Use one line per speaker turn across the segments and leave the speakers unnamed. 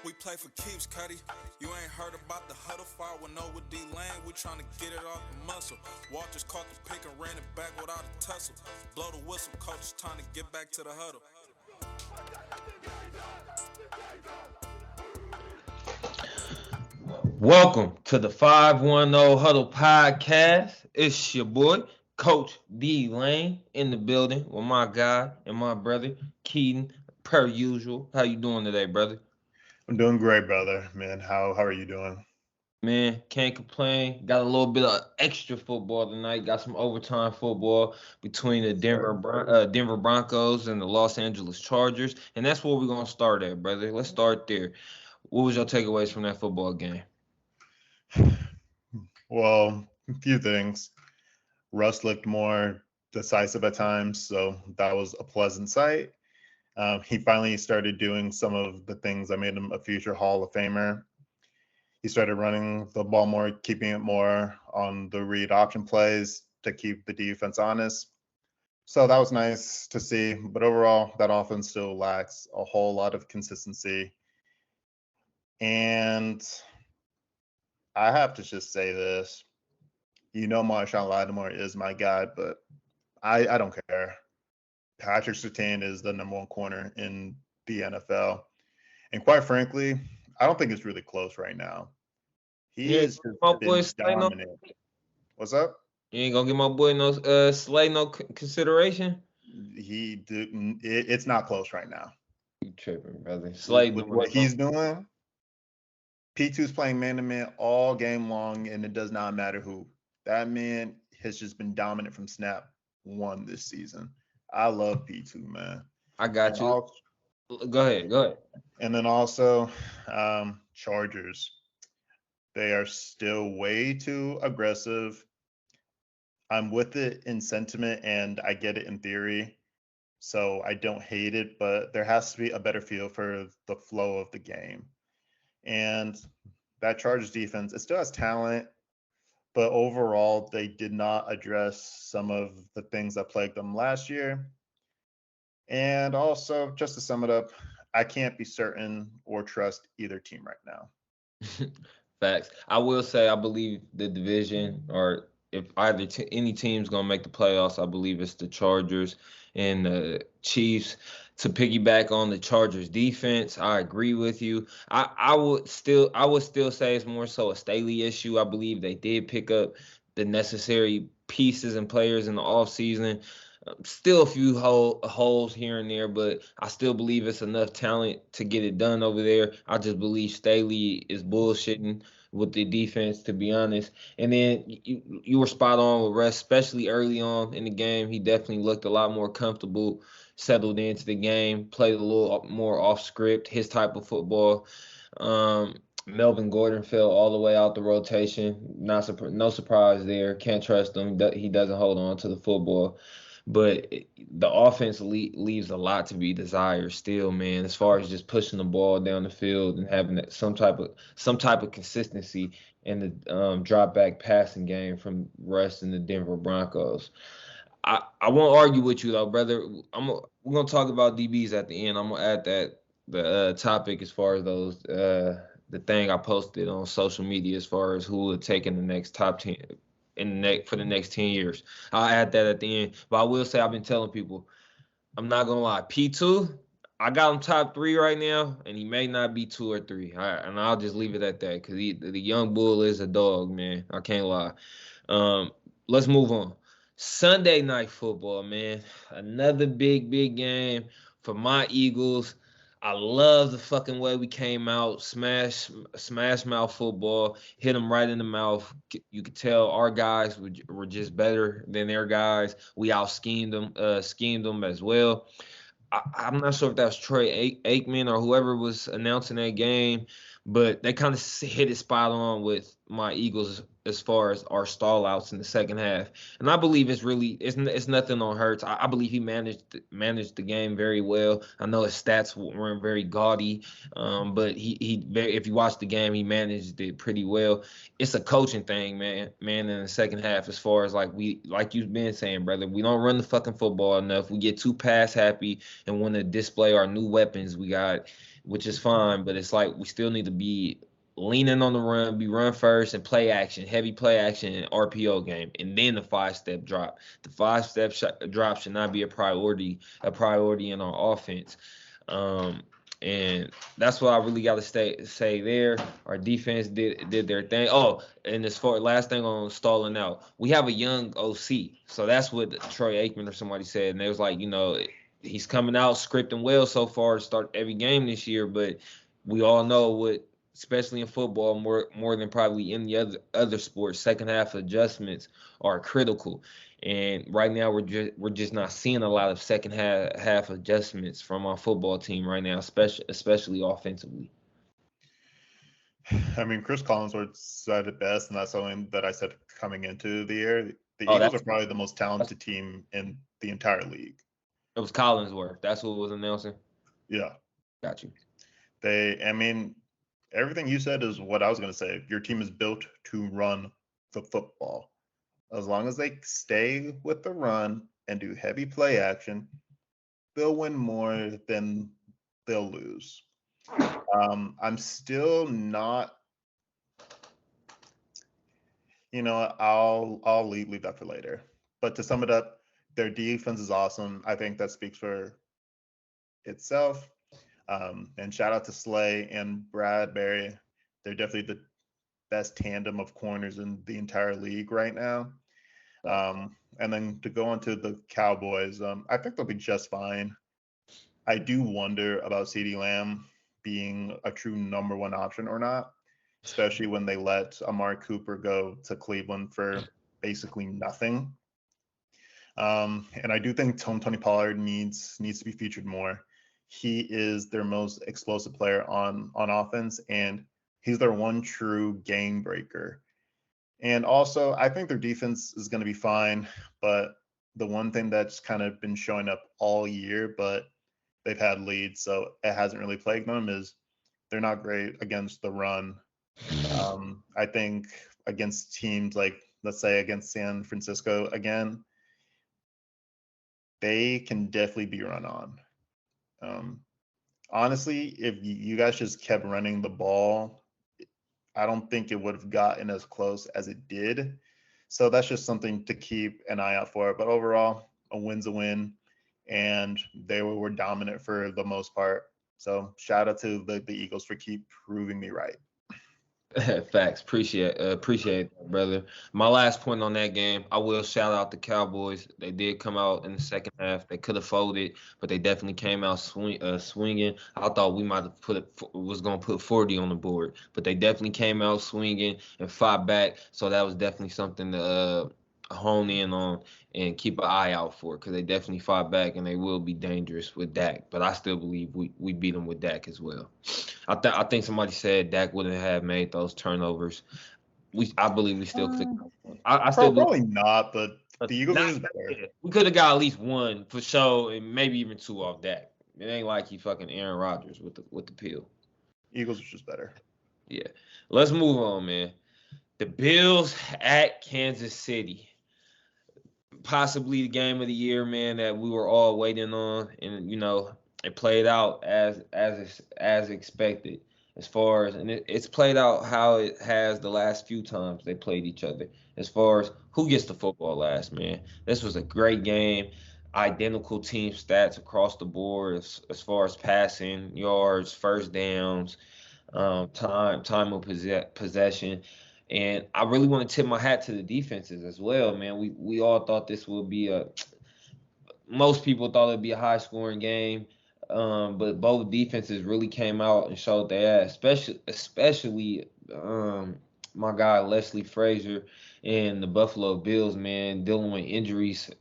We play for keeps, Cuddy. You ain't heard about the huddle fire with no with D-Lane. We tryna get it off the muscle. Walters caught the pick and ran it back without a tussle. Blow the whistle, coach is trying to get back to the huddle.
Welcome to the 510 Huddle Podcast. It's your boy, Coach D Lane, in the building with my guy and my brother, Keaton, per usual. How you doing today, brother?
I'm doing great, brother. Man, how are you doing?
Man, can't complain. Got a little bit of extra football tonight. Got some overtime football between the Denver Broncos and the Los Angeles Chargers. And that's where we're going to start at, brother. Let's start there. What was your takeaways from that football game?
Well, a few things. Russ looked more decisive at times, so that was a pleasant sight. He finally started doing some of the things that made him a future Hall of Famer. He started running the ball more, keeping it more on the read option plays to keep the defense honest. So that was nice to see. But overall, that offense still lacks a whole lot of consistency. And I have to just say this. Marshawn Lattimore is my guy, but I don't care. Patrick Surtain is the number one corner in the NFL. And quite frankly, I don't think it's really close right now. He has been dominant. What's up?
You ain't gonna give my boy no Slay no consideration?
It's not close right now.
You tripping, brother. Slay
with what he's doing. P2's playing man-to-man all game long, and it does not matter who. That man has just been dominant from snap one this season. I love P2, man.
I got you. Go ahead.
And then also, Chargers. They are still way too aggressive. I'm with it in sentiment, and I get it in theory. So I don't hate it, but there has to be a better feel for the flow of the game. And that Chargers defense, it still has talent, but overall, they did not address some of the things that plagued them last year. And also, just to sum it up, I can't be certain or trust either team right now.
Facts. I will say I believe the division, or if either any team's going to make the playoffs, I believe it's the Chargers and the Chiefs. To piggyback on the Chargers defense, I agree with you. I would still say it's more so a Staley issue. I believe they did pick up the necessary pieces and players in the offseason. Still a few holes here and there, but I still believe it's enough talent to get it done over there. I just believe Staley is bullshitting with the defense, to be honest. And then you were spot on with Russ, especially early on in the game. He definitely looked a lot more comfortable, settled into the game, played a little more off script, his type of football. Melvin Gordon fell all the way out the rotation. No surprise there. Can't trust him. He doesn't hold on to the football. But the offense leaves a lot to be desired still, man, as far as just pushing the ball down the field and having some type of consistency in the drop back passing game from Russ and the Denver Broncos. I won't argue with you though, brother. We're gonna talk about DBs at the end. I'm gonna add the topic as far as those the thing I posted on social media as far as who would take in the next top 10 for the next 10 years. I'll add that at the end. But I will say I've been telling people, I'm not gonna lie, P2, I got him top 3 right now, and he may not be 2 or 3. And I'll just leave it at that because the young bull is a dog, man. I can't lie. Let's move on. Sunday night football, man. Another big game for my Eagles. I love the fucking way we came out, smash mouth football, hit them right in the mouth. You could tell our guys were just better than their guys. We schemed them as well. I'm not sure if that was Troy Aikman or whoever was announcing that game, but they kind of hit it spot on with my Eagles as far as our stall outs in the second half. And I believe it's nothing on Hurts. I believe he managed the game very well. I know his stats weren't very gaudy, but if you watch the game, he managed it pretty well. It's a coaching thing, man. Man, in the second half, as far as like you've been saying, brother, we don't run the fucking football enough. We get too pass happy and want to display our new weapons we got, which is fine. But it's like we still need to be leaning on the run, be run first and play action, heavy play action and RPO game, and then the 5-step drop. The 5-step drop should not be a priority in our offense. And that's what I really got to say there. Our defense did their thing. Oh, and as far last thing on stalling out, we have a young OC, so that's what Troy Aikman or somebody said, and they was like, he's coming out scripting well so far to start every game this year, but we all know what, especially in football, more than probably any other sports, second half adjustments are critical. And right now we're just not seeing a lot of second half adjustments from our football team right now, especially offensively.
I mean, Chris Collinsworth said it best, and that's something that I said coming into the year. The Eagles are probably the most talented team in the entire league.
It was Collinsworth. That's who was announcing?
Yeah.
Got you.
Everything you said is what I was going to say. Your team is built to run the football. As long as they stay with the run and do heavy play action, they'll win more than they'll lose. I'm still not, I'll leave that for later. But to sum it up, their defense is awesome. I think that speaks for itself. And shout out to Slay and Bradbury. They're definitely the best tandem of corners in the entire league right now. And then to go on to the Cowboys, I think they'll be just fine. I do wonder about CeeDee Lamb being a true number one option or not, especially when they let Amari Cooper go to Cleveland for basically nothing. And I do think Tony Pollard needs to be featured more. He is their most explosive player on offense, and he's their one true game breaker. And also, I think their defense is going to be fine, but the one thing that's kind of been showing up all year, but they've had leads, so it hasn't really plagued them, is they're not great against the run. I think against teams like, let's say, against San Francisco again, they can definitely be run on. Honestly, if you guys just kept running the ball, I don't think it would have gotten as close as it did. So that's just something to keep an eye out for. But overall, a win's a win, and they were dominant for the most part. So shout out to the Eagles for keep proving me right.
Facts. Appreciate that, brother. My last point on that game, I will shout out the Cowboys. They did come out in the second half. They could have folded, but they definitely came out swinging. I thought we might have was going to put 40 on the board, but they definitely came out swinging and fought back. So that was definitely something to hone in on and keep an eye out for, because they definitely fought back and they will be dangerous with Dak. But I still believe we beat them with Dak as well. I think somebody said Dak wouldn't have made those turnovers. I believe we still could. I still
probably not, but the Eagles are better.
We could have got at least one for sure, and maybe even two off Dak. It ain't like he fucking Aaron Rodgers with the pill.
Eagles are just better.
Yeah. Let's move on, man. The Bills at Kansas City. Possibly the game of the year, man, that we were all waiting on, and it played out as expected. As far as, and it's played out how it has the last few times they played each other. As far as who gets the football last, man, this was a great game. Identical team stats across the board as far as passing yards, first downs, time of possession. And I really want to tip my hat to the defenses as well, man. We all thought this would be most people thought it'd be a high scoring game, but both defenses really came out and showed their ass, especially my guy Leslie Frazier and the Buffalo Bills, man, dealing with injuries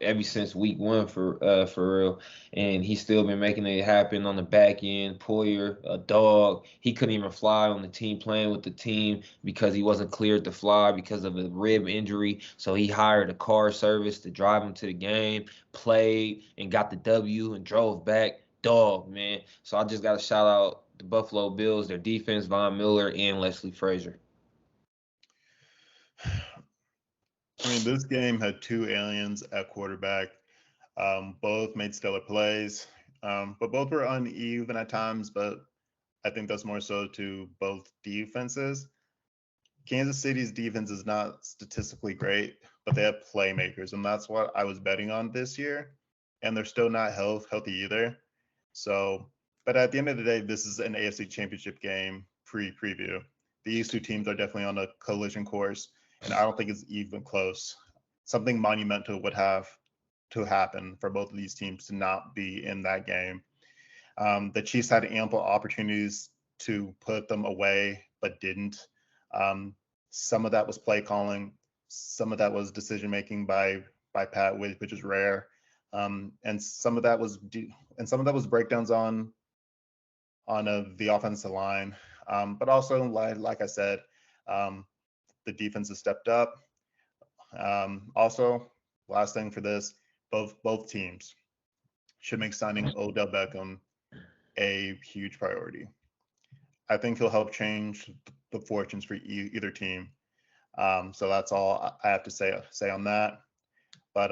ever since week 1 for real. And he's still been making it happen on the back end. Poyer, a dog. He couldn't even fly on the team playing with the team because he wasn't cleared to fly because of a rib injury. So he hired a car service to drive him to the game, played and got the W and drove back. Dog, man. So I just got to shout out the Buffalo Bills, their defense, Von Miller, and Leslie Frazier.
I mean, this game had two aliens at quarterback. Both made stellar plays, but both were uneven at times. But I think that's more so to both defenses. Kansas City's defense is not statistically great, but they have playmakers, and that's what I was betting on this year. And they're still not healthy either. So, but at the end of the day, this is an AFC Championship game preview. These two teams are definitely on a collision course, and I don't think it's even close. Something monumental would have to happen for both of these teams to not be in that game. The Chiefs had ample opportunities to put them away, but didn't. Some of that was play calling, some of that was decision making by Pat, which is rare, and some of that was breakdowns on the offensive line, but also like I said, the defense has stepped up. Also, last thing for this, both teams should make signing Odell Beckham a huge priority. I think he'll help change the fortunes for either team. So that's all I have to say on that. But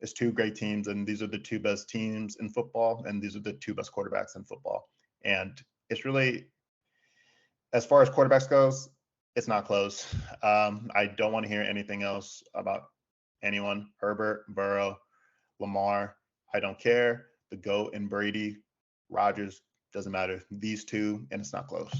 it's two great teams, and these are the two best teams in football, and these are the two best quarterbacks in football. And it's really, as far as quarterbacks goes, it's not close. I don't want to hear anything else about anyone. Herbert, Burrow, Lamar, I don't care. The GOAT and Brady, Rodgers, doesn't matter. These two, and it's not close.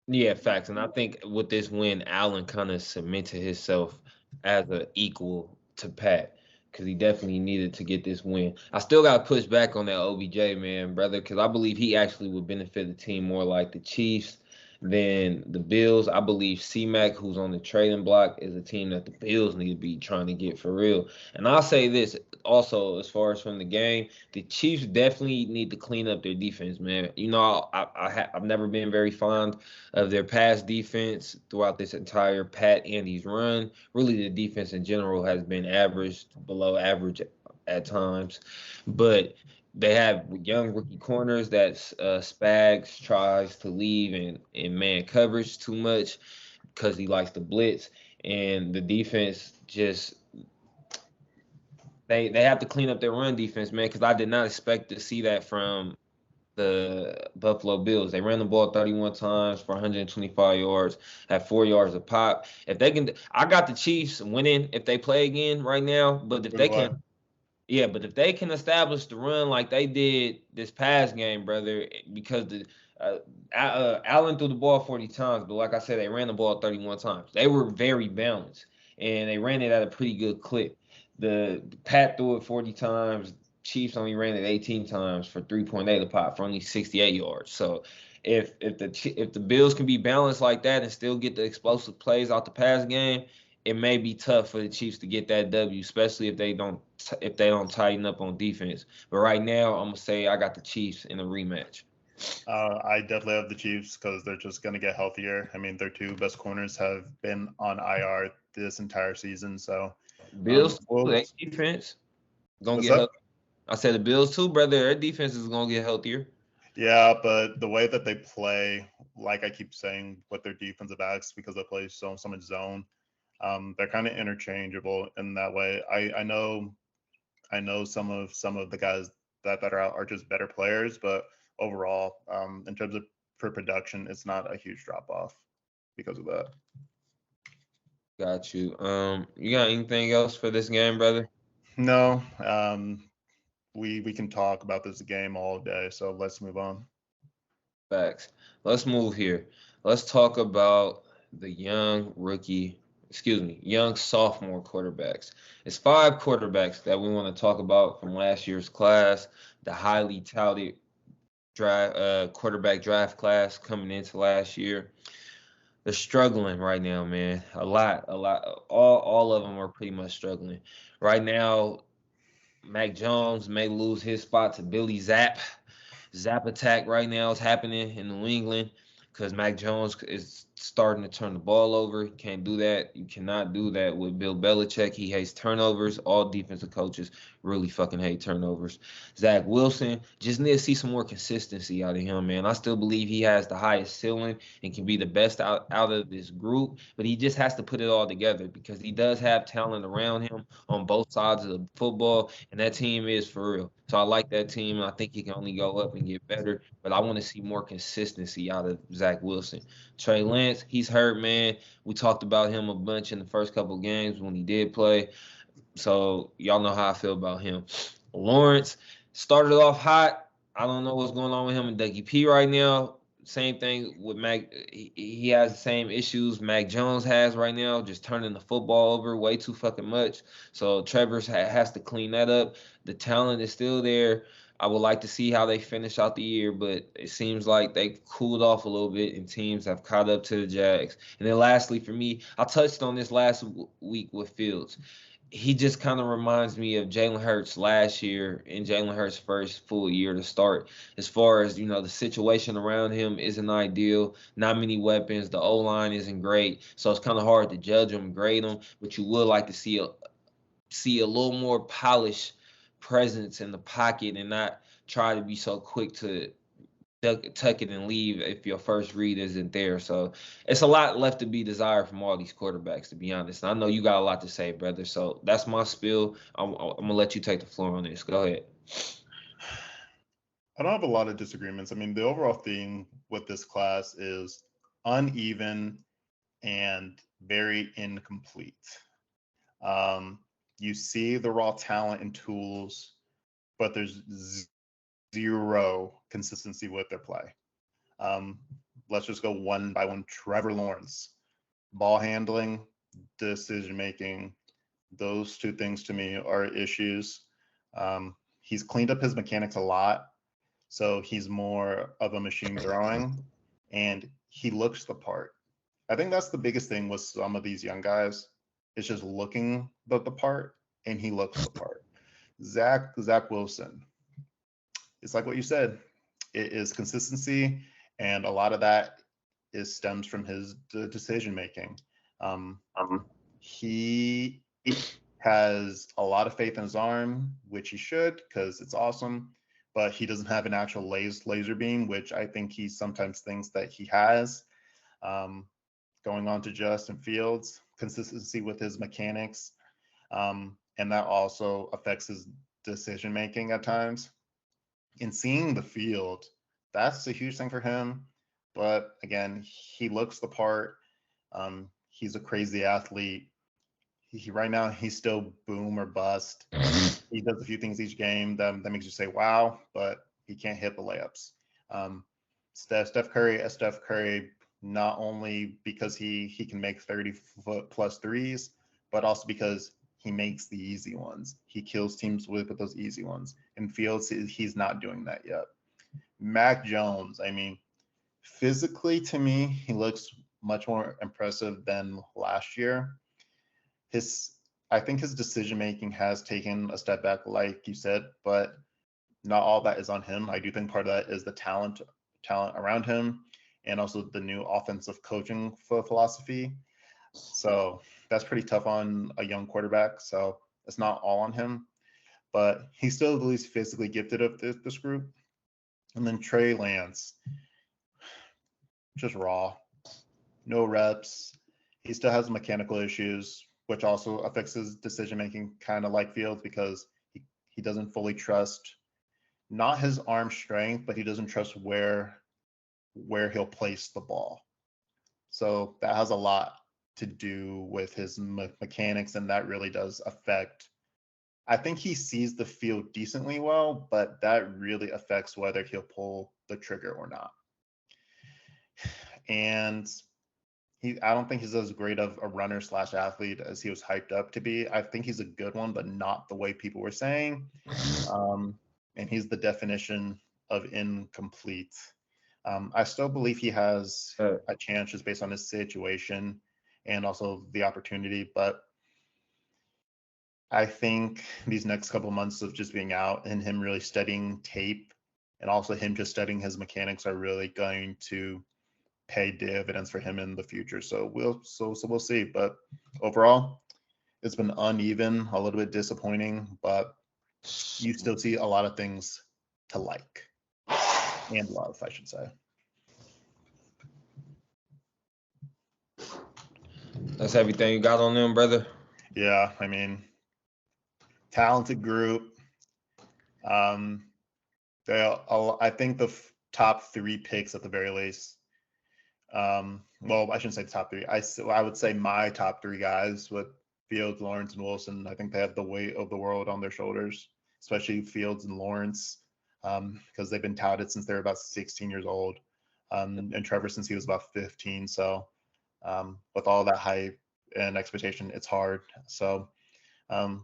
Yeah, facts. And I think with this win, Allen kind of cemented himself as an equal to Pat because he definitely needed to get this win. I still got to push back on that OBJ, man, brother, because I believe he actually would benefit the team more like the Chiefs than the Bills. I believe C-Mac, who's on the trading block, is a team that the Bills need to be trying to get for real. And I'll say this also, as far as from the game, the Chiefs definitely need to clean up their defense, man. You know, I've never been very fond of their pass defense throughout this entire Pat Andy's run. Really, the defense in general has been average, below average at times. But they have young rookie corners that Spags tries to leave in man coverage too much because he likes to blitz. And the defense just they have to clean up their run defense, man, because I did not expect to see that from the Buffalo Bills. They ran the ball 31 times for 125 yards, had 4 yards a pop. If they can, I got the Chiefs winning if they play again right now. But if they can, yeah, but if they can establish the run like they did this past game, brother, because Allen threw the ball 40 times, but like I said, they ran the ball 31 times. They were very balanced, and they ran it at a pretty good clip. The Pat threw it 40 times. Chiefs only ran it 18 times for 3.8 a pop for only 68 yards. So if the Bills can be balanced like that and still get the explosive plays out the pass game, it may be tough for the Chiefs to get that W, especially if they don't tighten up on defense. But right now, I'm gonna say I got the Chiefs in a rematch.
I definitely have the Chiefs because they're just going to get healthier. I mean, their two best corners have been on IR this entire season. So
Bills, their defense gonna get healthier. I said the Bills too, brother. Their defense is gonna get healthier.
Yeah, but the way that they play, like I keep saying, with their defensive backs, because they play so much zone, they're kind of interchangeable in that way. I know some of the guys that are out are just better players, but overall, in terms of for production, it's not a huge drop off because of that.
Got you. You got anything else for this game, brother?
No. We can talk about this game all day, so let's move on.
Facts. Let's move here. Let's talk about the young sophomore quarterbacks. It's 5 quarterbacks that we want to talk about from last year's class, the highly touted quarterback draft class coming into last year. They're struggling right now, man. A lot. All of them are pretty much struggling right now. Mac Jones may lose his spot to Billy Zapp. Zap attack right now is happening in New England because Mac Jones is starting to turn the ball over. You can't do that. You cannot do that with Bill Belichick. He hates turnovers. All defensive coaches really fucking hate turnovers. Zach Wilson just need to see some more consistency out of him, man. I still believe he has the highest ceiling and can be the best out of this group, but he just has to put it all together because he does have talent around him on both sides of the football, and that team is for real. So I like that team, and I think he can only go up and get better. But I want to see more consistency out of Zach Wilson. Trey Lance, he's hurt, man. We talked about him a bunch in the first couple of games when he did play. So y'all know how I feel about him. Lawrence started off hot. I don't know what's going on with him and Dougie P right now. Same thing with Mac. He has the same issues Mac Jones has right now, just turning the football over way too fucking much. So Trevor's has to clean that up. The talent is still there. I would like to see how they finish out the year, but it seems like they cooled off a little bit and teams have caught up to the Jags. And then lastly, for me, I touched on this last week with Fields. He just kind of reminds me of Jalen Hurts last year in Jalen Hurts' first full year to start. As far as, the situation around him isn't ideal. Not many weapons. The O-line isn't great. So it's kind of hard to judge him, grade him. But you would like to see a little more polished presence in the pocket and not try to be so quick to tuck it and leave if your first read isn't there. So it's a lot left to be desired from all these quarterbacks, to be honest. And I know you got a lot to say, brother. So that's my spiel. I'm gonna let you take the floor on this. Go ahead.
I don't have a lot of disagreements. I mean, the overall theme with this class is uneven and very incomplete. You see the raw talent and tools, but there's zero consistency with their play. Let's just go one by one. Trevor Lawrence, ball handling, decision making, those two things to me are issues. He's cleaned up his mechanics a lot, so he's more of a machine throwing, and he looks the part. I think that's the biggest thing with some of these young guys. It's just looking the part, and he looks the part. Zach Wilson, it's like what you said. It is consistency, and a lot of that stems from his decision making. He has a lot of faith in his arm, which he should, because it's awesome. But he doesn't have an actual laser beam, which I think he sometimes thinks that he has. Going on to Justin Fields, consistency with his mechanics, and that also affects his decision making at times. And seeing the field, that's a huge thing for him. But again, he looks the part. He's a crazy athlete. He right now he's still boom or bust. He does a few things each game that makes you say wow, but he can't hit the layups. Steph Curry, not only because he can make 30-foot plus threes, but also because he makes the easy ones. He kills teams with those easy ones. And Fields, he's not doing that yet. Mac Jones, I mean, physically to me, he looks much more impressive than last year. I think his decision making has taken a step back, like you said, but not all that is on him. I do think part of that is the talent around him, and also the new offensive coaching philosophy. So that's pretty tough on a young quarterback. So it's not all on him, but he's still the least physically gifted of this group. And then Trey Lance, just raw, no reps. He still has mechanical issues, which also affects his decision making, kind of like Fields, because he doesn't fully trust not his arm strength, but he doesn't trust where he'll place the ball. So that has a lot to do with his mechanics, and that really does affect. I think he sees the field decently well, but that really affects whether he'll pull the trigger or not. And I don't think he's as great of a runner / athlete as he was hyped up to be. I think he's a good one, but not the way people were saying. And he's the definition of incomplete. I still believe he has a chance just based on his situation and also the opportunity, but I think these next couple months of just being out and him really studying tape and also him just studying his mechanics are really going to pay dividends for him in the future. So we'll see. But overall, it's been uneven, a little bit disappointing, but you still see a lot of things to like and love, I should say.
That's everything you got on them, brother?
Yeah, I mean, talented group. I think the top 3 picks at the very least. Well, I shouldn't say the top 3. I would say my top 3 guys with Fields, Lawrence, and Wilson. I think they have the weight of the world on their shoulders, especially Fields and Lawrence, because they've been touted since they're about 16 years old, and Trevor since he was about 15. So with all that hype and expectation, it's hard. So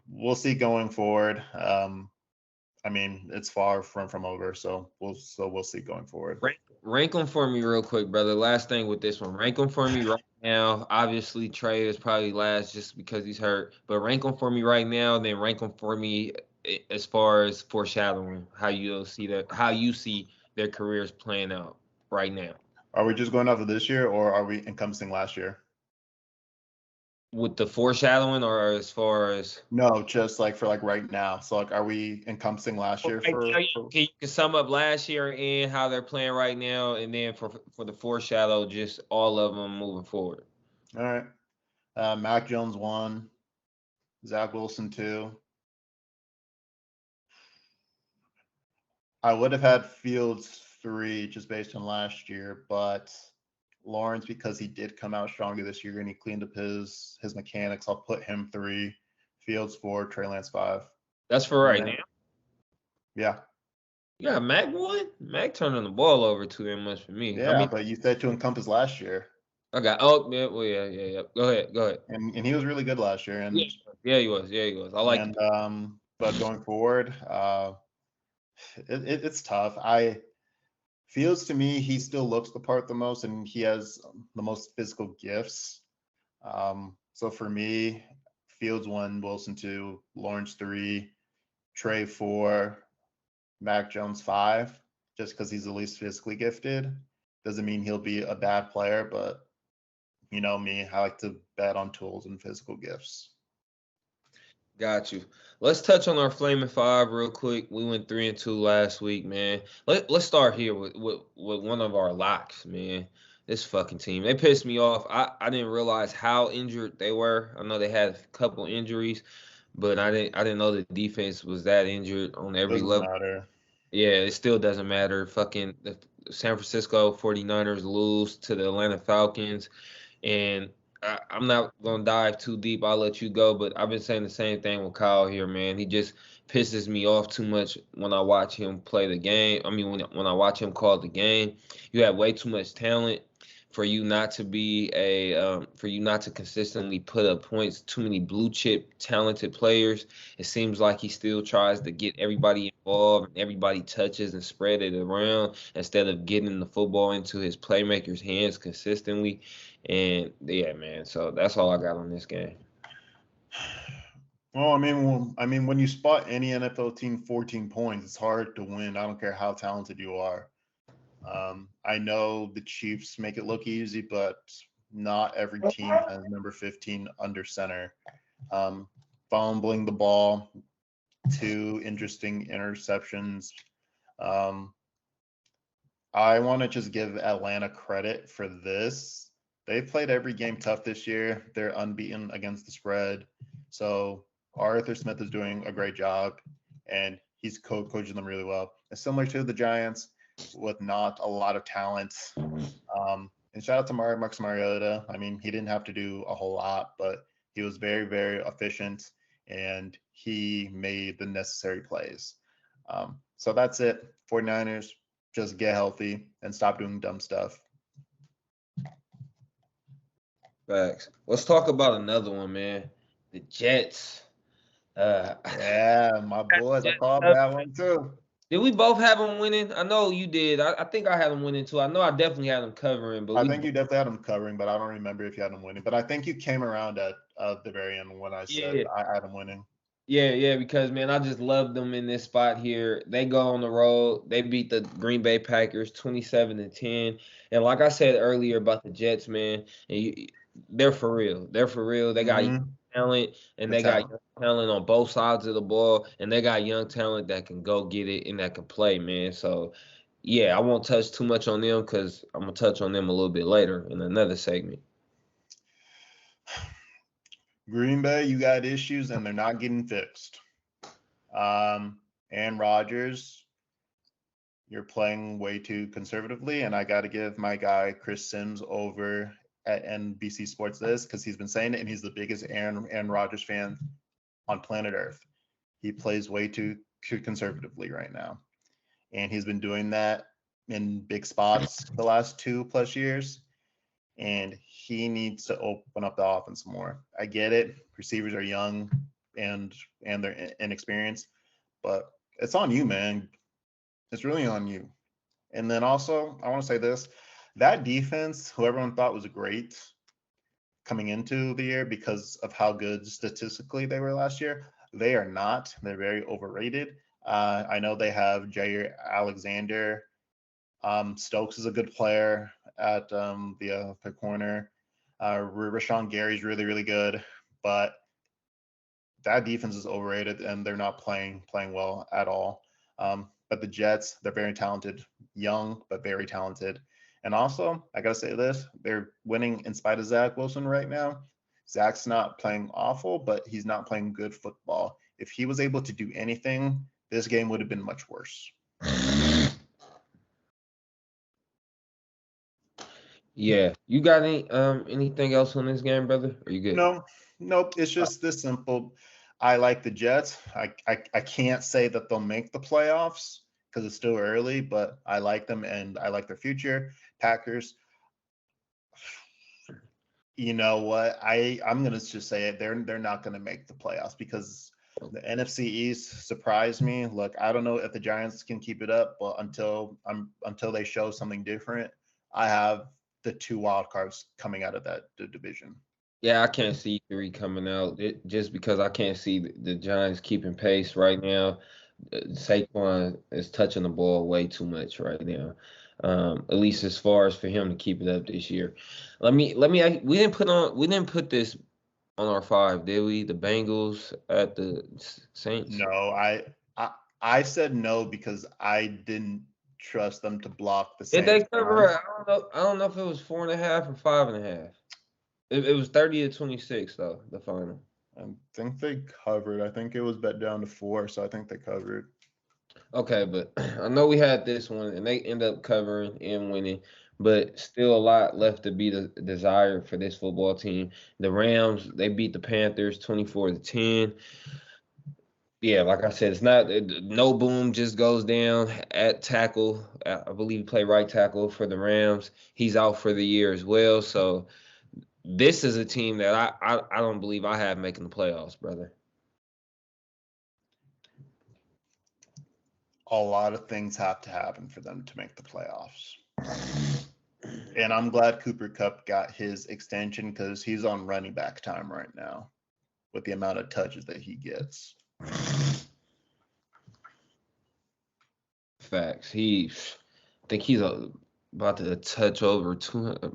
we'll see going forward. I mean, it's far from over, so we'll see going forward.
Rank them for me real quick, brother. Last thing with this one. Rank them for me right now. Obviously, Trey is probably last just because he's hurt. But rank them for me right now, then rank them for me as far as foreshadowing how you see their careers playing out right now.
Are we just going off of this year, or are we encompassing last year?
With the foreshadowing, or as far as
no, just like for like right now. So like, are we encompassing last year?
You can sum up last year and how they're playing right now, and then for the foreshadow, just all of them moving forward.
All right. Mac Jones 1, Zach Wilson 2. I would have had Fields 3 just based on last year, but Lawrence, because he did come out stronger this year and he cleaned up his mechanics, I'll put him 3, Fields 4, Trey Lance 5.
That's for right now.
Yeah.
Yeah, Mac 1. Mac turning the ball over too much for me.
Yeah, I mean, but you said to encompass last year.
Okay. Oh, yeah. Well, yeah. Go ahead.
And he was really good last year. And
yeah, he was. I like.
And but going forward, it's tough. Fields to me, he still looks the part the most, and he has the most physical gifts. So for me, Fields 1, Wilson 2, Lawrence 3, Trey 4, Mac Jones 5. Just because he's the least physically gifted doesn't mean he'll be a bad player, but you know me, I like to bet on tools and physical gifts.
Got you. Let's touch on our Flaming Five real quick. We went 3-2 last week, man. Let's start here with one of our locks, man. This fucking team. They pissed me off. I didn't realize how injured they were. I know they had a couple injuries, but I didn't know the defense was that injured on every level.
Matter.
Yeah, it still doesn't matter. Fucking the San Francisco 49ers lose to the Atlanta Falcons, and I'm not going to dive too deep. I'll let you go, but I've been saying the same thing with Kyle here, man. He just pisses me off too much when I watch him play the game. I mean, when I watch him call the game. You have way too much talent for you not to be for you not to consistently put up points. Too many blue chip talented players. It seems like he still tries to get everybody involved and everybody touches and spread it around instead of getting the football into his playmakers' hands consistently. And yeah, man. So that's all I got on this game.
Well, I mean, when you spot any NFL team 14 points, it's hard to win. I don't care how talented you are. I know the Chiefs make it look easy, but not every team has number 15 under center. Fumbling the ball, 2 interesting interceptions. I want to just give Atlanta credit for this. They've played every game tough this year. They're unbeaten against the spread. So Arthur Smith is doing a great job, and he's coaching them really well. It's similar to the Giants with not a lot of talent. And shout out to Marcus Mariota. I mean, he didn't have to do a whole lot, but he was very, very efficient, and he made the necessary plays. So that's it. 49ers, just get healthy and stop doing dumb stuff.
Facts. Let's talk about another one, man. The Jets.
Yeah, my boys. I called that one too.
Did we both have them winning? I know you did. I think I had them winning too. I know I definitely had them covering. But
I think you definitely had them covering, but I don't remember if you had them winning. But I think you came around at the very end when I said I had them winning.
Yeah, because man, I just love them in this spot here. They go on the road. They beat the Green Bay Packers 27-10. And like I said earlier about the Jets, man, they're for real. They're for real. They got
Mm-hmm.
talent, and
The
they got
talent.
young talent on both sides of the ball, and they got young talent that can go get it and that can play, man. So yeah, I won't touch too much on them because I'm gonna touch on them a little bit later in another segment.
Green Bay, you got issues and they're not getting fixed. And Rodgers, you're playing way too conservatively. And I got to give my guy Chris Sims over at NBC Sports this because he's been saying it and he's the biggest Aaron Rodgers fan on planet Earth. He plays way too conservatively right now. And he's been doing that in big spots the last 2+ years. And he needs to open up the offense more. I get it. Receivers are young and they're inexperienced, but it's on you, man. It's really on you. And then also, I want to say this: that defense, who everyone thought was great coming into the year because of how good statistically they were last year, they are not. They're very overrated. I know they have Jair Alexander. Stokes is a good player at the corner. Rashawn Gary's really, really good, but that defense is overrated and they're not playing well at all. But the Jets, they're very talented, young but very talented. And also, I gotta say this: they're winning in spite of Zach Wilson right now. Zach's not playing awful, but he's not playing good football. If he was able to do anything, this game would have been much worse.
Yeah, you got anything else on this game, brother? Are you good?
No, nope. It's just this simple. I like the Jets. I can't say that they'll make the playoffs because it's still early, but I like them and I like their future. Packers, you know what? I'm gonna just say it. They're not gonna make the playoffs because the NFC East surprised me. Look, I don't know if the Giants can keep it up, but until they show something different, I have the 2 wild cards coming out of that division.
Yeah, I can't see three coming out just because I can't see the Giants keeping pace right now. Saquon is touching the ball way too much right now. At least as far as for him to keep it up this year. We didn't put this on our five, did we? The Bengals at the Saints.
No, I I said no because I didn't trust them to block the
Did they
Saints
cover?
run.
I don't know. I don't know if it was 4.5 or 5.5. It was 30-26 though, the final.
I think they covered. I think it was bet down to 4, so I think they covered.
Okay, but I know we had this one, and they end up covering and winning, but still a lot left to be desired for this football team. The Rams, they beat the Panthers 24-10. Yeah, like I said, it's not no boom just goes down at tackle. I believe he played right tackle for the Rams. He's out for the year as well. So this is a team that I don't believe I have making the playoffs, brother.
A lot of things have to happen for them to make the playoffs. And I'm glad Cooper Kupp got his extension because he's on running back time right now with the amount of touches that he gets.
Facts. I think he's about to touch over 200.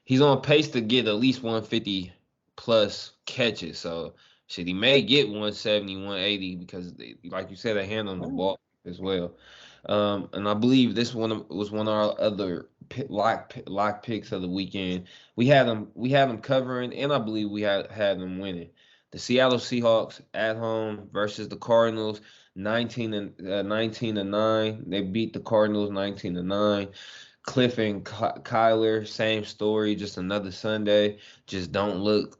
He's on pace to get at least 150 plus catches. So shit, he may get 170, 180 because, like you said, they hand him the ball as well. And I believe this one was one of our other lock picks of the weekend. We had them covering, and I believe we had them winning. The Seattle Seahawks at home versus the Cardinals. 19-9. They beat the Cardinals 19-9. Cliff and Kyler, same story, just another Sunday. Just don't look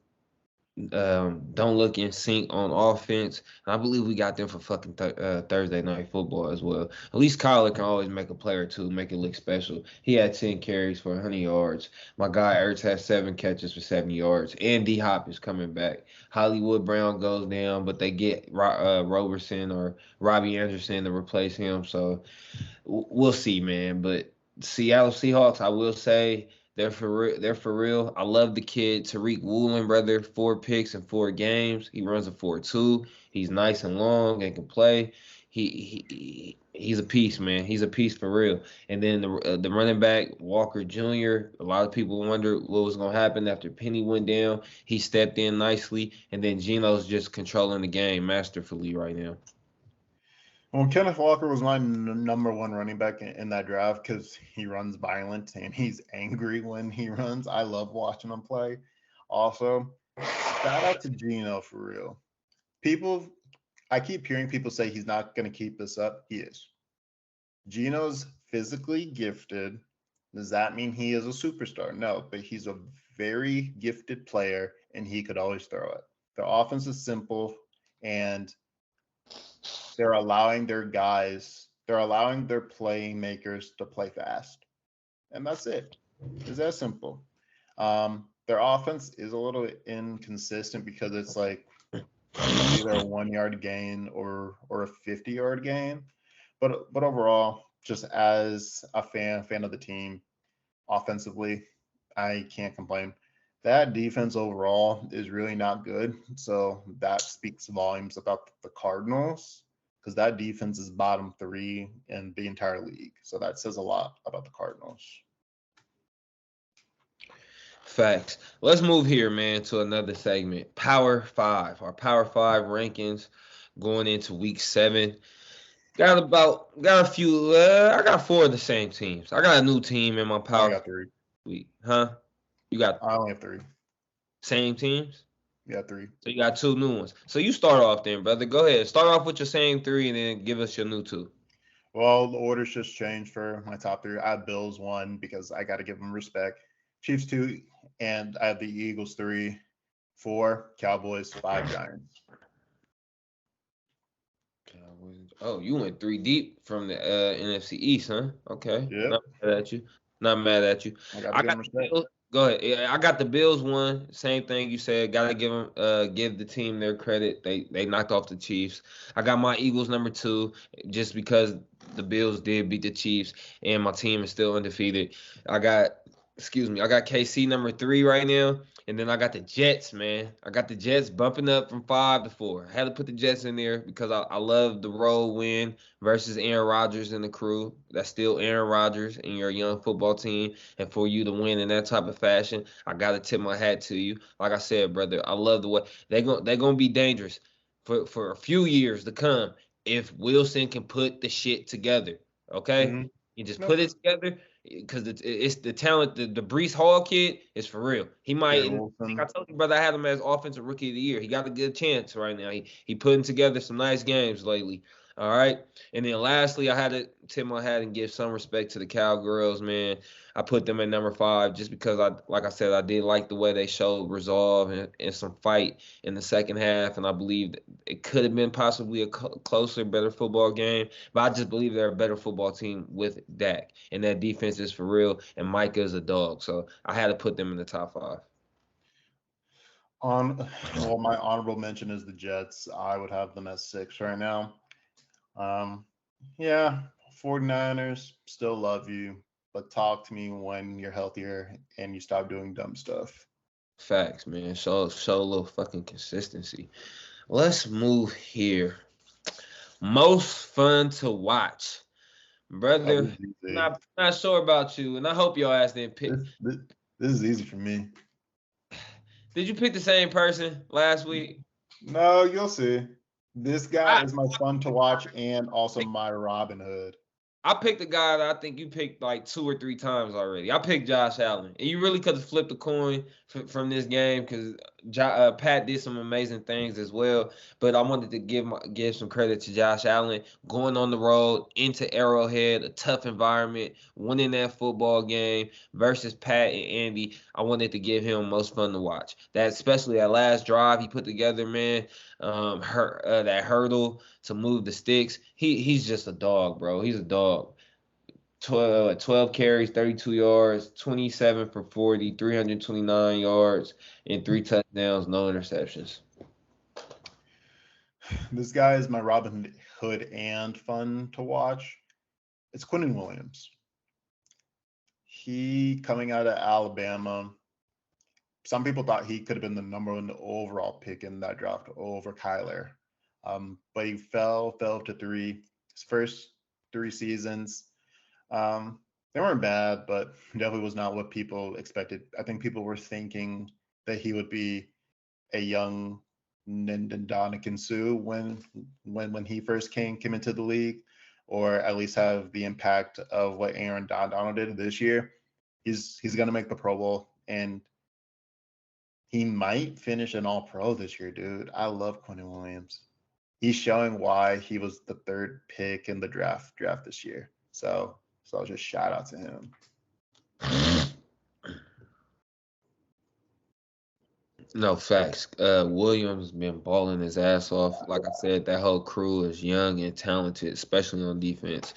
in sync on offense. And I believe we got them for fucking Thursday night football as well. At least Kyler can always make a play or two, make it look special. He had 10 carries for 100 yards. My guy Ertz has 7 catches for 70 yards. And D Hop is coming back. Hollywood Brown goes down, but they get Roberson or Robbie Anderson to replace him. So we'll see, man. But Seattle Seahawks, I will say They're for real. They're for real. I love the kid, Tariq Woolen, brother. 4 picks in 4 games. He runs a 4.2. He's nice and long and can play. He's a piece, man. He's a piece for real. And then the running back Walker Jr. A lot of people wonder what was gonna happen after Penny went down. He stepped in nicely, and then Geno's just controlling the game masterfully right now.
Well, Kenneth Walker was my number one running back in that draft because he runs violent and he's angry when he runs. I love watching him play. Also, shout out to Geno for real. I keep hearing people say he's not going to keep this up. He is. Geno's physically gifted. Does that mean he is a superstar? No, but he's a very gifted player and he could always throw it. The offense is simple and they're allowing their playmakers to play fast. And that's it. It's that simple. Their offense is a little inconsistent because it's like either a 1 yard gain or a 50-yard gain. But overall, just as a fan of the team, offensively, I can't complain. That defense overall is really not good. So that speaks volumes about the Cardinals because that defense is bottom 3 in the entire league. So that says a lot about the Cardinals.
Facts. Let's move here, man, to another segment. Power 5. Our Power 5 rankings going into week 7. Got a few. I got 4 of the same teams. I got a new team in my Power.
I got 3.
Week, huh?
I only have 3.
Same teams?
Yeah, 3.
So you got 2 new ones. So you start off then, brother. Go ahead. Start off with your same 3 and then give us your new 2.
Well, the order's just changed for my top 3. I have Bills 1 because I got to give them respect. Chiefs 2, and I have the Eagles 3, 4, Cowboys 5, Giants.
Oh, you went 3 deep from the NFC East, huh? Okay.
Yep.
Not mad at you. Not mad at you.
I got to give them respect.
Go ahead. Yeah, I got the Bills 1. Same thing you said. Got to give the team their credit. They knocked off the Chiefs. I got my Eagles number 2 just because the Bills did beat the Chiefs and my team is still undefeated. I got KC number 3 right now. And then I got the Jets, man. I got the Jets bumping up from 5 to 4. I had to put the Jets in there because I love the road win versus Aaron Rodgers and the crew. That's still Aaron Rodgers and your young football team. And for you to win in that type of fashion, I got to tip my hat to you. Like I said, brother, I love the way they're going to be dangerous for a few years to come if Wilson can put the shit together, okay?
Mm-hmm.
You just put it together. Because it's the talent, the Breece Hall kid is for real. He might. I told you, brother, I had him as offensive rookie of the year. He got a good chance right now. He putting together some nice games lately. All right. And then lastly, I had to tip my hat and give some respect to the Cowgirls, man. I put them at number 5 just because like I said, I did like the way they showed resolve and some fight in the second half. And I believe it could have been possibly a closer, better football game. But I just believe they're a better football team with Dak. And that defense is for real. And Micah is a dog. So I had to put them in the top 5.
My honorable mention is the Jets. I would have them at 6 right now. 49ers, still love you, but talk to me when you're healthier and you stop doing dumb stuff.
Facts, man. Show a little fucking consistency. Let's move here. Most fun to watch. Brother, not sure about you, and I hope your ass didn't pick.
This is easy for me.
Did you pick the same person last week?
No, you'll see. This guy is my fun to watch and also my Robinhood.
I picked a guy that I think you picked like 2 or 3 times already. I picked Josh Allen. And you really could have flipped a coin from this game because Pat did some amazing things as well. But I wanted to give some credit to Josh Allen going on the road into Arrowhead, a tough environment, winning that football game versus Pat and Andy. I wanted to give him most fun to watch. Especially that last drive he put together, man. That hurdle to move the sticks. He's just a dog, bro. He's a dog. 12 carries, 32 yards, 27 for 40, 329 yards, and 3 touchdowns, no interceptions.
This guy is my Robin Hood and fun to watch. It's Quinnen Williams. he coming out of Alabama. Some people thought he could have been the number 1 overall pick in that draft over Kyler. But he fell to 3. His first 3 seasons, they weren't bad, but definitely was not what people expected. I think people were thinking that he would be a young Ndamukong Suh when he first came into the league, or at least have the impact of what Aaron Donald did this year. He's going to make the Pro Bowl, and he might finish an All-Pro this year, dude. I love Quentin Williams. He's showing why he was the 3rd pick in the draft this year. So I'll just shout out to him.
No, facts. Williams been balling his ass off. Like I said, that whole crew is young and talented, especially on defense.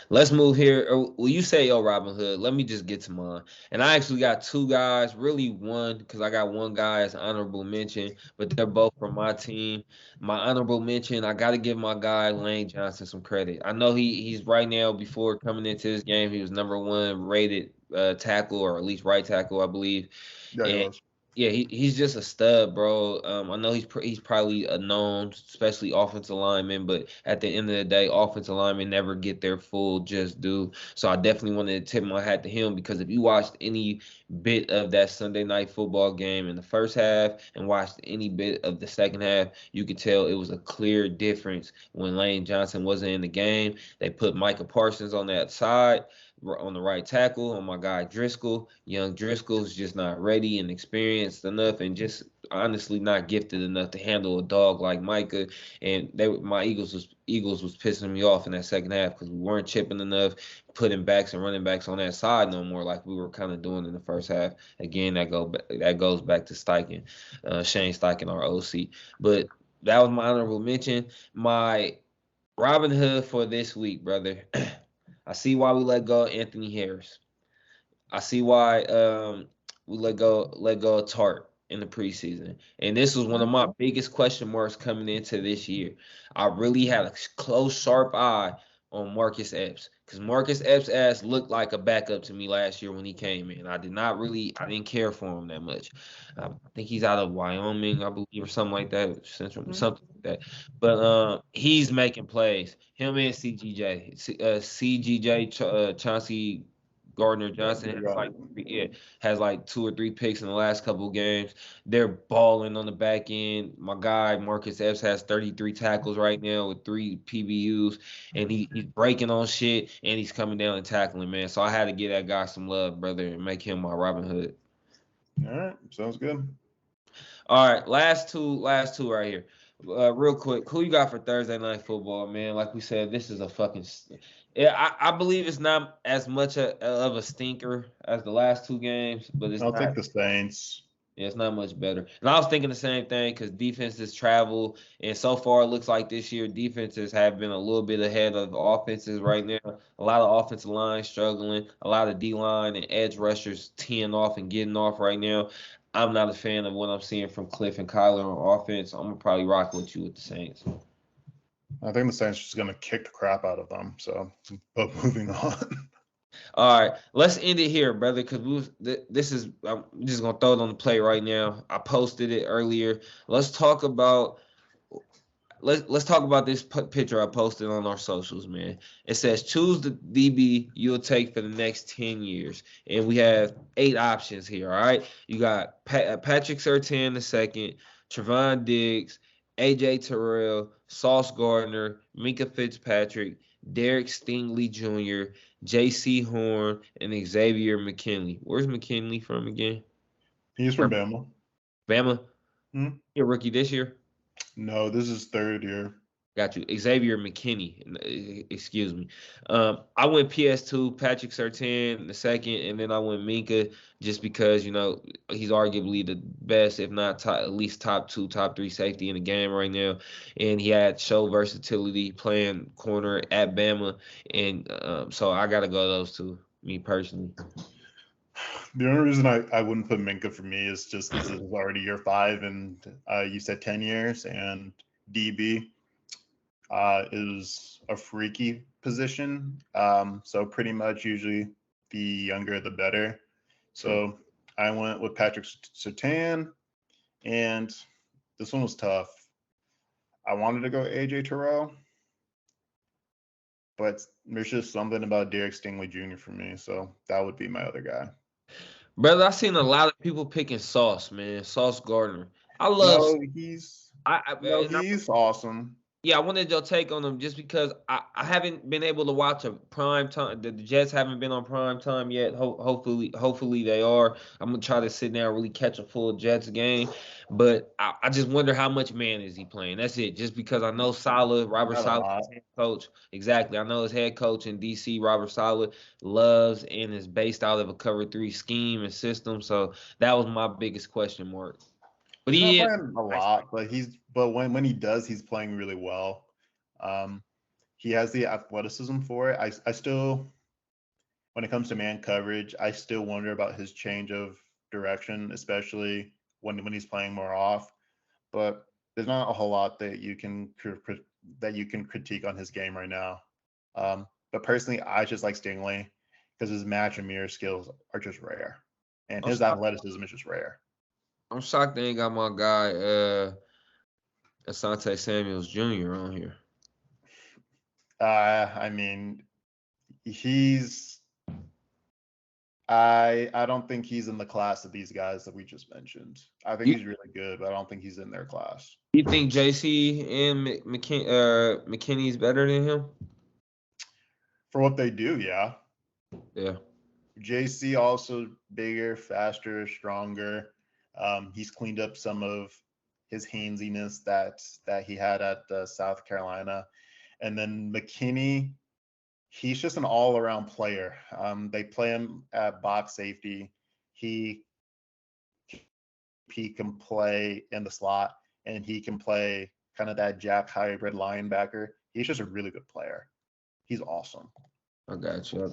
Let's move here. Will you say, Robinhood? Let me just get to mine. And I actually got 2 guys, really one, because I got 1 guy as honorable mention, but they're both from my team. My honorable mention, I got to give my guy Lane Johnson some credit. I know he's right now, before coming into this game, he was number 1 rated tackle, or at least right tackle, I believe.
Yeah, he
And
was.
yeah, he's just a stud, bro. I know he's probably a known, especially offensive lineman, but at the end of the day, offensive linemen never get their full just due. So I definitely wanted to tip my hat to him, because if you watched any bit of that Sunday night football game in the first half and watched any bit of the second half, you could tell it was a clear difference when Lane Johnson wasn't in the game. They put Micah Parsons on that side, on the right tackle, on my guy Driscoll. Young Driscoll's just not ready and experienced enough, and just honestly not gifted enough to handle a dog like Micah. And my Eagles was pissing me off in that second half, because we weren't chipping enough, putting backs and running backs on that side no more, like we were kind of doing in the first half. Again, that goes back to Steichen, Shane Steichen, our OC. But that was my honorable mention. My Robinhood for this week, brother. I see why we let go of Anthony Harris. I see why we let go of Tart in the preseason. And this was one of my biggest question marks coming into this year. I really had a close, sharp eye on Marcus Epps, because Marcus Epps' ass looked like a backup to me last year when he came in. I didn't care for him that much. I think he's out of Wyoming, I believe, or something like that, Central, something like that. But he's making plays. Him and CGJ, Chauncey Gardner Johnson has like 2 or 3 picks in the last couple of games. They're balling on the back end. My guy Marcus Epps has 33 tackles right now with 3 PBUs, and he's breaking on shit, and he's coming down and tackling, man. So I had to give that guy some love, brother, and make him my Robinhood.
All right, sounds good.
All right, last two right here. Real quick, who you got for Thursday night football, man? Like we said, this is a fucking. Yeah, I believe it's not as much of a stinker as the last 2 games, but
I'll take the Saints.
Yeah, it's not much better. And I was thinking the same thing, because defenses travel, and so far it looks like this year defenses have been a little bit ahead of offenses right now. A lot of offensive lines struggling, a lot of D-line and edge rushers teeing off and getting off right now. I'm not a fan of what I'm seeing from Cliff and Kyler on offense. I'm going to probably rock with you with the Saints.
I think the Saints are just going to kick the crap out of them. So, but moving on.
All right, let's end it here, brother, because this is, I'm just going to throw it on the plate right now. I posted it earlier. Let's talk about this picture I posted on our socials, man. It says, choose the DB you'll take for the next 10 years. And we have 8 options here, all right? You got Patrick Surtain II, Trevon Diggs, A.J. Terrell, Sauce Gardner, Minka Fitzpatrick, Derek Stingley Jr., J.C. Horn, and Xavier McKinley. Where's McKinley from again?
He's from Bama.
Bama?
Hmm?
He a rookie this year?
No, this is 3rd year.
Got you. Xavier McKinney. Excuse me. I went PS2, Patrick Surtain II, and then I went Minka, just because, he's arguably the best, if not at least top 2, top 3 safety in the game right now. And he had show versatility playing corner at Bama. And so I got to go those 2, me personally.
The only reason I wouldn't put Minka for me is just this is already year 5, and you said 10 years, and DB is a freaky position. So pretty much usually the younger, the better. So I went with Patrick Surtain, and this one was tough. I wanted to go AJ Terrell, but there's just something about Derek Stingley Jr. for me, so that would be my other guy.
Brother, I've seen a lot of people picking Sauce, man. Sauce Gardner. I love.
No, he's awesome.
Yeah, I wanted your take on them just because I haven't been able to watch a prime time. The Jets haven't been on prime time yet. Hopefully they are. I'm gonna try to sit down and really catch a full Jets game, but I just wonder how much man is he playing. That's it. Just because I know Robert Saleh, his head coach. Exactly, I know his head coach in DC, Robert Saleh, loves and is based out of a cover 3 scheme and system. So that was my biggest question mark. But
he's not playing a lot, but when he does, he's playing really well. He has the athleticism for it. I still, when it comes to man coverage, I still wonder about his change of direction, especially when he's playing more off. But there's not a whole lot that you can critique on his game right now. But personally, I just like Stingley because his match and mirror skills are just rare, and his athleticism is just rare.
I'm shocked they ain't got my guy Asante Samuels Jr. on here.
I mean, I don't think he's in the class of these guys that we just mentioned. I think he's really good, but I don't think he's in their class.
You think JC and McKinney's better than him?
For what they do, yeah.
Yeah.
JC also bigger, faster, stronger. He's cleaned up some of his handsiness that he had at South Carolina. And then McKinney, he's just an all-around player. They play him at box safety. He can play in the slot, and he can play kind of that Jack hybrid linebacker. He's just a really good player. He's awesome.
I got you.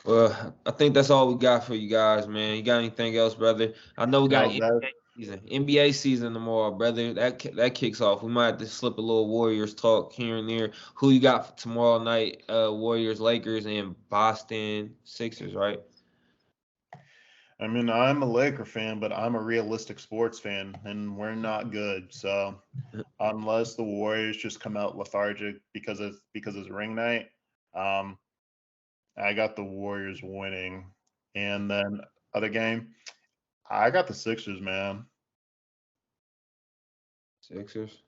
Well, I think that's all we got for you guys, man. You got anything else, brother? I know we got NBA season tomorrow, brother. That kicks off. We might have to slip a little Warriors talk here and there. Who you got for tomorrow night? Warriors, Lakers, and Boston Sixers, right?
I mean, I'm a Laker fan, but I'm a realistic sports fan, and we're not good. So unless the Warriors just come out lethargic because it's ring night, I got the Warriors winning. And then other game, I got the Sixers, man.
Sixers?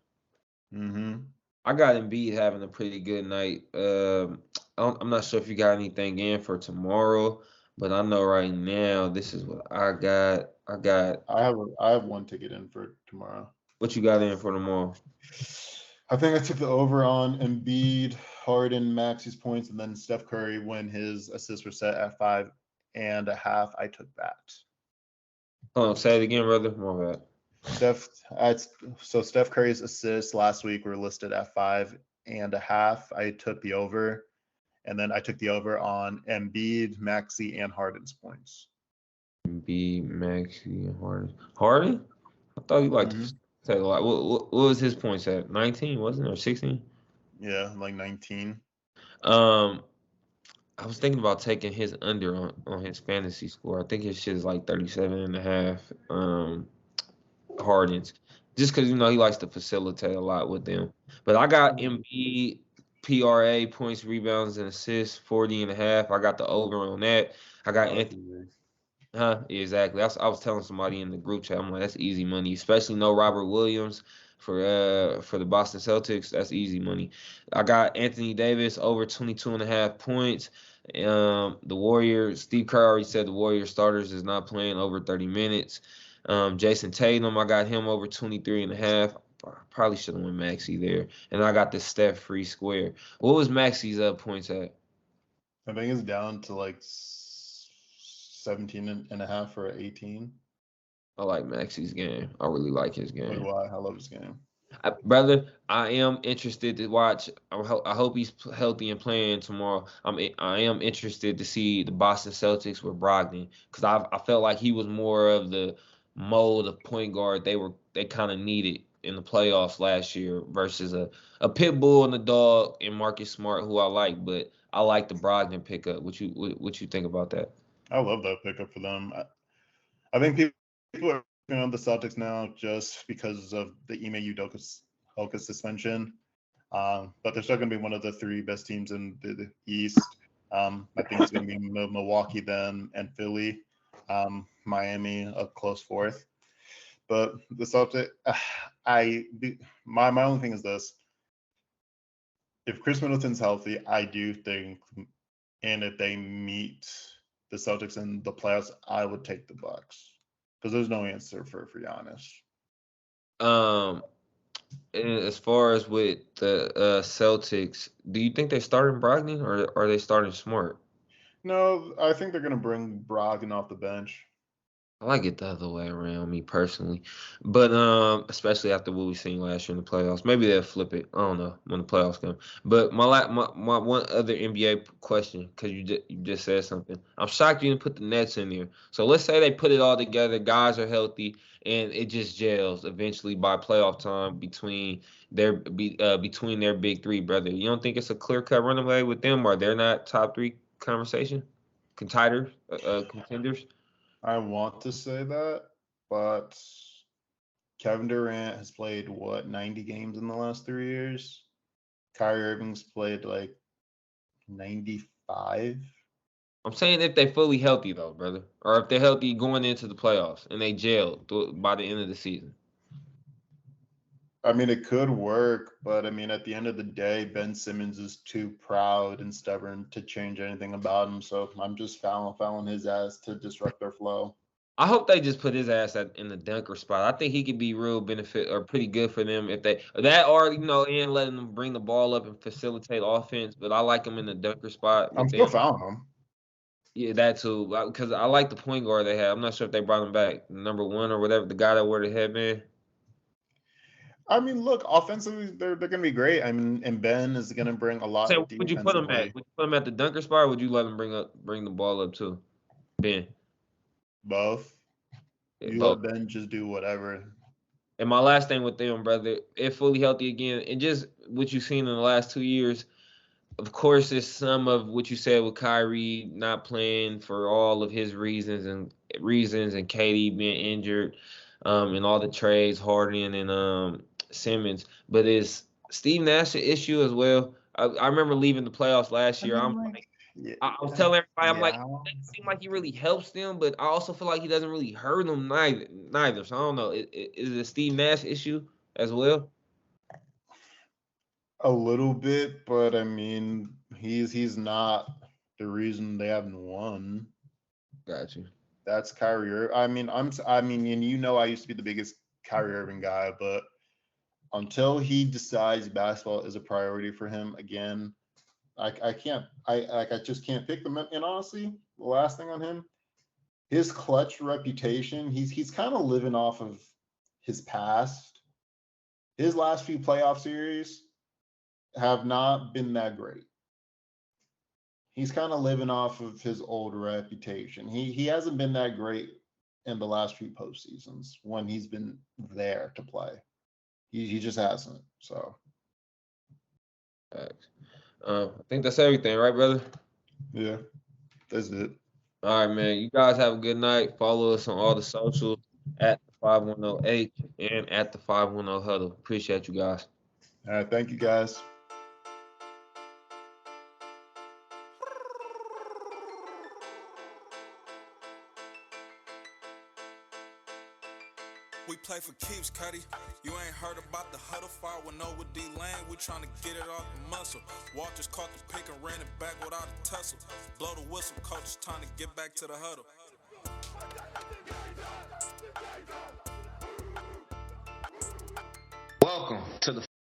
Mm-hmm.
I got Embiid having a pretty good night. I'm not sure if you got anything in for tomorrow, but I know right now this is what I got.
I have one ticket in for tomorrow.
What you got in for tomorrow?
I think I took the over on Embiid, Harden, Maxey's points, and then Steph Curry when his assists were set at 5.5. I took that.
Oh, say it again, brother. My bad.
Steph Curry's assists last week were listed at 5.5. I took the over, and then I took the over on Embiid, Maxey, and Harden's points.
Embiid, Maxey, and Harden. Harden? I thought you liked to take a lot. What was his points at? 19, wasn't it, or 16?
Yeah, like 19.
I was thinking about taking his under on his fantasy score. I think his shit is like 37.5. Harden's, just because he likes to facilitate a lot with them. But I got Embiid, PRA, points, rebounds, and assists, 40.5. I got the over on that. I got Anthony. Exactly. I was telling somebody in the group chat. I'm like, that's easy money, especially no Robert Williams for the Boston Celtics. That's easy money. I got Anthony Davis over 22.5 points. The Warriors, Steve Kerr already said the Warriors starters is not playing over 30 minutes. Jason Tatum, I got him over 23.5. Probably should have went Maxey there. And I got the Steph free square. What was Maxey's points at?
I think it's down to like 17.5 or 18.
I like Maxey's game. I really like his game.
Why? I love his game.
Brother, I am interested to watch. I hope he's healthy and playing tomorrow. I am interested to see the Boston Celtics with Brogdon, because I felt like he was more of the mold of point guard they kind of needed in the playoffs last year versus a pit bull and a dog and Marcus Smart, who I like. But I like the Brogdon pickup. What you think about that?
I love that pickup for them. I think people are on the Celtics now just because of the Ime Udoka suspension. But they're still going to be one of the three best teams in the East. I think it's going to be Milwaukee then and Philly, Miami a close fourth. But the Celtics, my only thing is this: if Chris Middleton's healthy, I do think, and if they meet the Celtics in the playoffs, I would take the Bucks because there's no answer for Giannis.
And as far as with the Celtics, do you think they're starting Brogdon or are they starting Smart?
No, I think they're going to bring Brogdon off the bench.
I like it the other way around, me personally. But especially after what we seen last year in the playoffs. Maybe they'll flip it. I don't know when the playoffs come. But my one other NBA question, because you just said something. I'm shocked you didn't put the Nets in there. So let's say they put it all together, guys are healthy, and it just gels eventually by playoff time between their big three, brother. You don't think it's a clear-cut runaway with them, or they're not top three conversation? Contenders?
I want to say that, but Kevin Durant has played 90 games in the last 3 years. Kyrie Irving's played like 95.
I'm saying if they're fully healthy though, brother, or if they're healthy going into the playoffs and they gel by the end of the season.
I mean, it could work, but I mean, at the end of the day, Ben Simmons is too proud and stubborn to change anything about him. So I'm just fouling his ass to disrupt their flow.
I hope they just put his ass in the dunker spot. I think he could be real benefit or pretty good for them if they that or and letting them bring the ball up and facilitate offense. But I like him in the dunker spot.
I'm still fouling him.
Yeah, that too. Because I like the point guard they have. I'm not sure if they brought him back, number 1 or whatever, the guy that wore the headband.
I mean, look, offensively, they're going to be great. I mean, and Ben is going to bring a lot of defensively.
Would you put him at? Would you put him at the dunker spot, or would you let him bring the ball up too, Ben?
Both.
Yeah,
you
both.
let Ben just do whatever.
And my last thing with them, brother, if fully healthy again, and just what you've seen in the last 2 years, of course, it's some of what you said with Kyrie not playing for all of his reasons, and KD being injured, and all the trades, Harden and Simmons. But is Steve Nash an issue as well? I remember leaving the playoffs last year. I was telling everybody, it seems like he really helps them, but I also feel like he doesn't really hurt them neither. So I don't know. Is it a Steve Nash issue as well?
A little bit, but I mean, he's not the reason they haven't won.
Got you.
That's Kyrie. I mean, and I used to be the biggest Kyrie Irving guy, but until he decides basketball is a priority for him again, I just can't pick them. And honestly, the last thing on him, his clutch reputation, he's kind of living off of his past. His last few playoff series have not been that great. He's kind of living off of his old reputation. He hasn't been that great in the last few postseasons when he's been there to play. He just hasn't. So
I think that's everything, right, brother?
Yeah, that's it.
All right, man. You guys have a good night. Follow us on all the socials at the 510H and at the 510 Huddle. Appreciate you guys.
All right, thank you guys.
We play for keeps, Cuddy. You ain't heard about the Huddle 510 with D-Lane. We tryna get it off the muscle. Walters caught the pick and ran it back without a tussle. Blow the whistle, coach is time to get back to the huddle.
Welcome to the